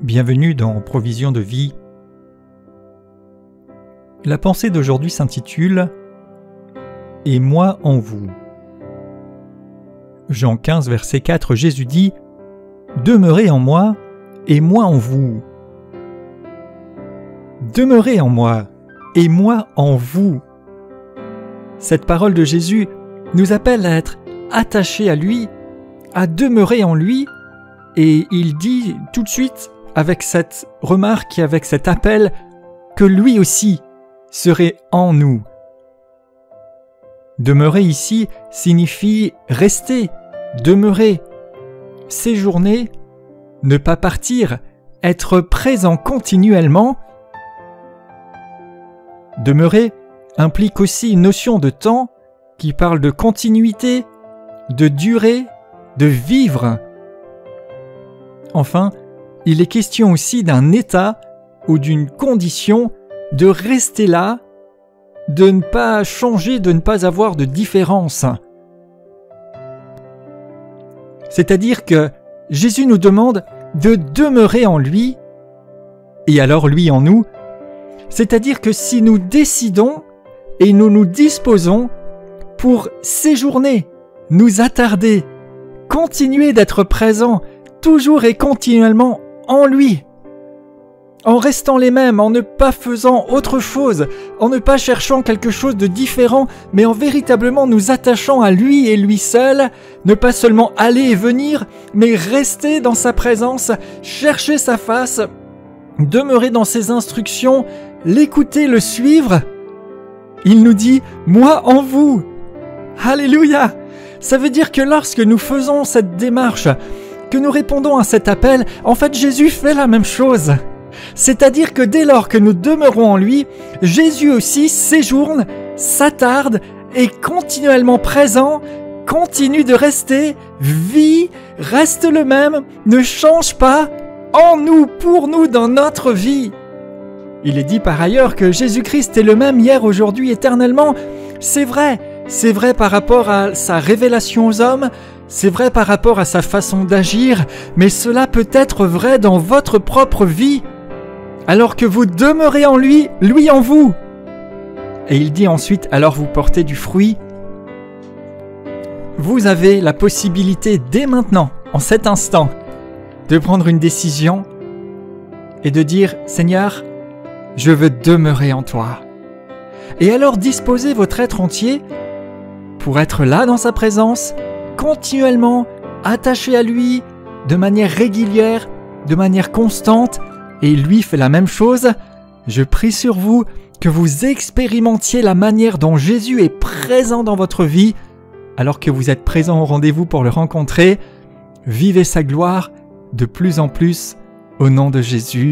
Bienvenue dans Provision de vie. La pensée d'aujourd'hui s'intitule « Et moi en vous ». Jean 15, verset 4, Jésus dit « Demeurez en moi, et moi en vous. » Demeurez en moi, et moi en vous. Cette parole de Jésus nous appelle à être attachés à lui, à demeurer en lui, et il dit tout de suite, avec cette remarque et avec cet appel, que lui aussi serait en nous. Demeurer ici signifie rester, demeurer, séjourner, ne pas partir, être présent continuellement. Demeurer implique aussi une notion de temps qui parle de continuité, de durée, de vivre. Enfin, il est question aussi d'un état ou d'une condition de rester là, de ne pas changer, de ne pas avoir de différence. C'est-à-dire que Jésus nous demande de demeurer en lui, et alors lui en nous. C'est-à-dire que si nous décidons et nous nous disposons pour séjourner, nous attarder, continuer d'être présents, toujours et continuellement en lui, en restant les mêmes, en ne pas faisant autre chose, en ne pas cherchant quelque chose de différent, mais en véritablement nous attachant à lui et lui seul, ne pas seulement aller et venir, mais rester dans sa présence, chercher sa face, demeurer dans ses instructions, l'écouter, le suivre. Il nous dit « Moi en vous ». Alléluia! Ça veut dire que lorsque nous faisons cette démarche, que nous répondons à cet appel, en fait Jésus fait la même chose. C'est-à-dire que dès lors que nous demeurons en lui, Jésus aussi séjourne, s'attarde, est continuellement présent, continue de rester, vit, reste le même, ne change pas, en nous, pour nous, dans notre vie. Il est dit par ailleurs que Jésus-Christ est le même hier, aujourd'hui, éternellement. C'est vrai par rapport à sa révélation aux hommes, c'est vrai par rapport à sa façon d'agir, mais cela peut être vrai dans votre propre vie, alors que vous demeurez en lui, lui en vous. Et il dit ensuite, alors vous portez du fruit. Vous avez la possibilité dès maintenant, en cet instant, de prendre une décision et de dire « Seigneur, je veux demeurer en toi ». Et alors disposez votre être entier pour être là dans sa présence, continuellement attaché à lui, de manière régulière, de manière constante, et lui fait la même chose. Je prie sur vous que vous expérimentiez la manière dont Jésus est présent dans votre vie, alors que vous êtes présent au rendez-vous pour le rencontrer. Vivez sa gloire de plus en plus au nom de Jésus.